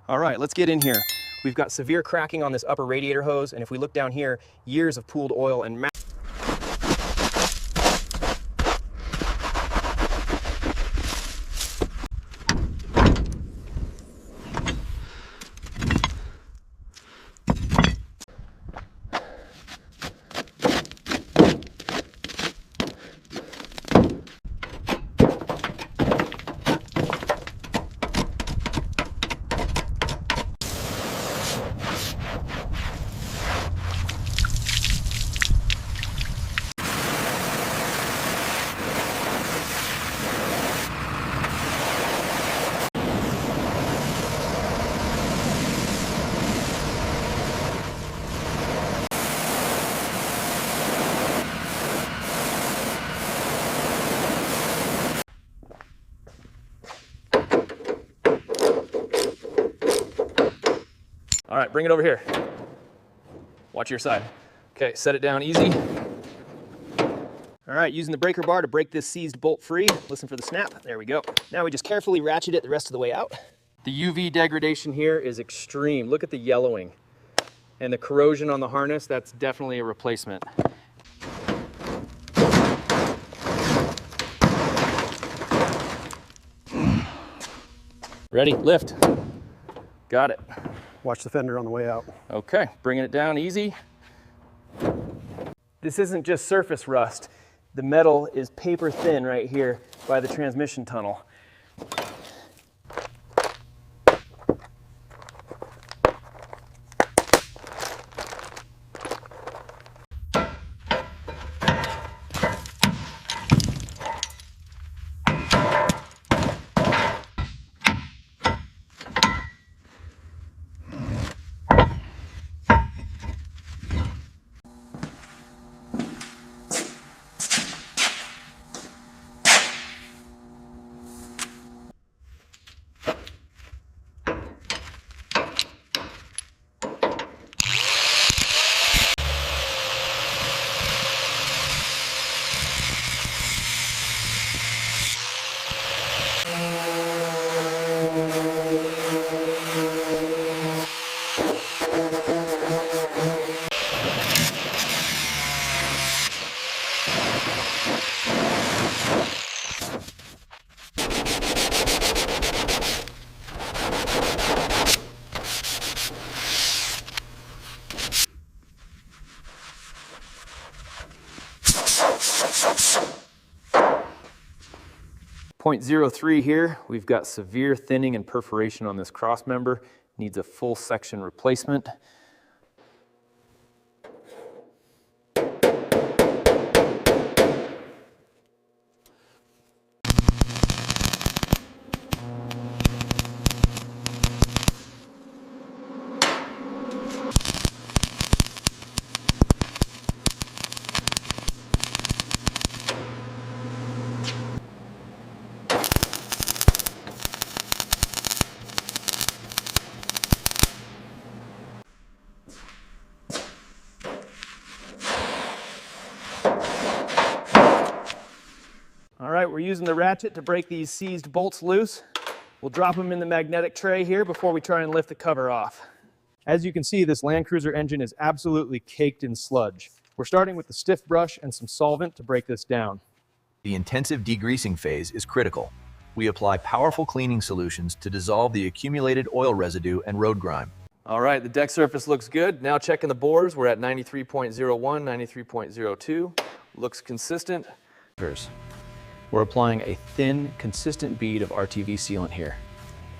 All right, let's get in here. We've got severe cracking on this upper radiator hose, and if we look down here, years of pooled oil and All right, bring it over here. Watch your side. Okay, set it down easy. All right, using the breaker bar to break this seized bolt free. Listen for the snap. There we go. Now we just carefully ratchet it the rest of the way out. The UV degradation here is extreme. Look at the yellowing. And the corrosion on the harness, that's definitely a replacement. Ready, lift. Got it. Watch the fender on the way out. Okay, bringing it down easy. This isn't just surface rust. The metal is paper thin right here by the transmission tunnel. .03 here, we've got severe thinning and perforation on this cross member. Needs a full section replacement. All right, we're using the ratchet to break these seized bolts loose. We'll drop them in the magnetic tray here before we try and lift the cover off. As you can see, this Land Cruiser engine is absolutely caked in sludge. We're starting with the stiff brush and some solvent to break this down. The intensive degreasing phase is critical. We apply powerful cleaning solutions to dissolve the accumulated oil residue and road grime. All right, the deck surface looks good. Now checking the bores, we're at 93.01, 93.02. Looks consistent. We're applying a thin, consistent bead of RTV sealant here.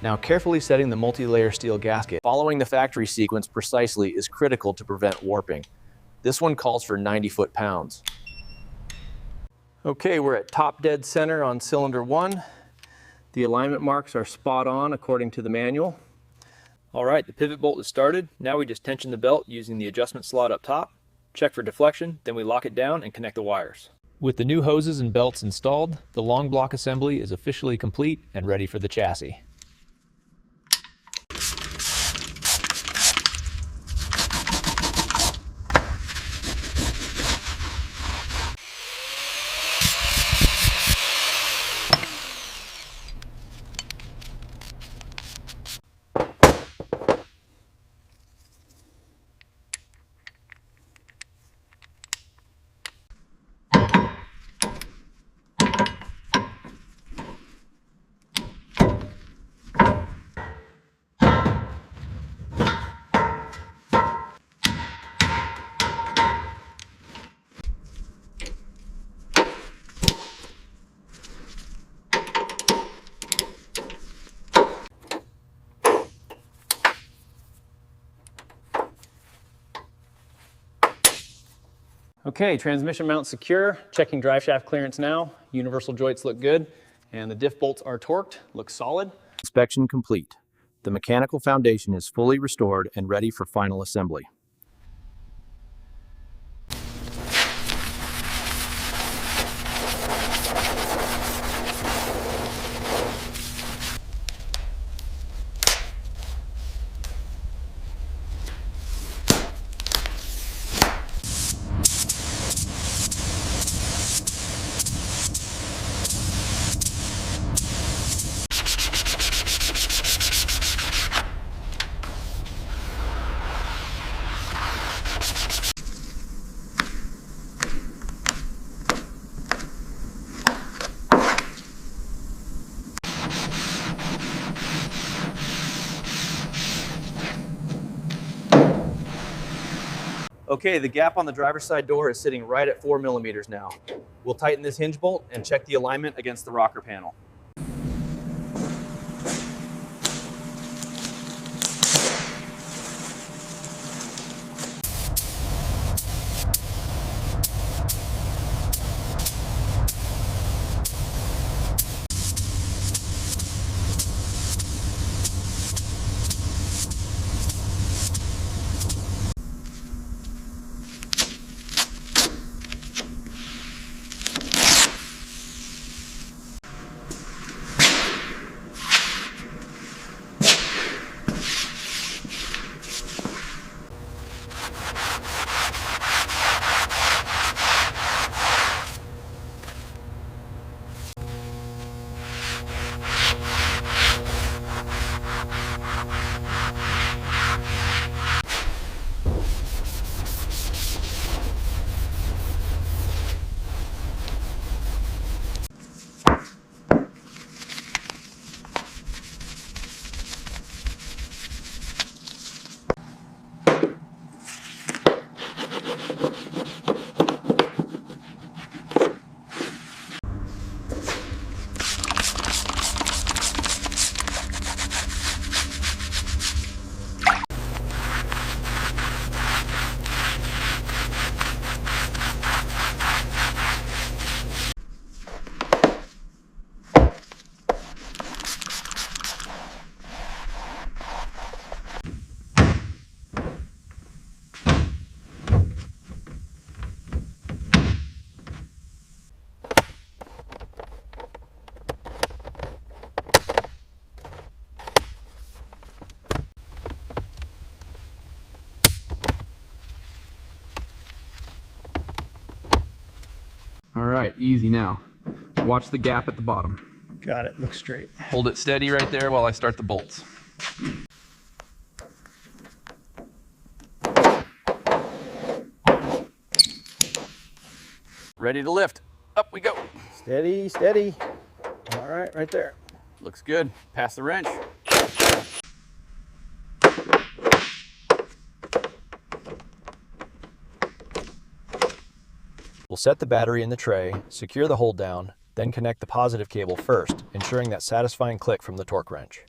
Now carefully setting the multi-layer steel gasket, following the factory sequence precisely, is critical to prevent warping. This one calls for 90 foot-pounds. Okay, we're at top dead center on cylinder 1. The alignment marks are spot on according to the manual. All right, the pivot bolt is started. Now we just tension the belt using the adjustment slot up top, check for deflection, then we lock it down and connect the wires. With the new hoses and belts installed, the long block assembly is officially complete and ready for the chassis. Okay, transmission mount secure. Checking drive shaft clearance now. Universal joints look good. And the diff bolts are torqued, looks solid. Inspection complete. The mechanical foundation is fully restored and ready for final assembly. Okay, the gap on the driver's side door is sitting right at 4 millimeters now. We'll tighten this hinge bolt and check the alignment against the rocker panel. All right, easy now. Watch the gap at the bottom. Got it. Looks straight. Hold it steady right there while I start the bolts. Ready to lift. Up we go. Steady, steady. All right, right there. Looks good. Pass the wrench. We'll set the battery in the tray, secure the hold down, then connect the positive cable first, ensuring that satisfying click from the torque wrench.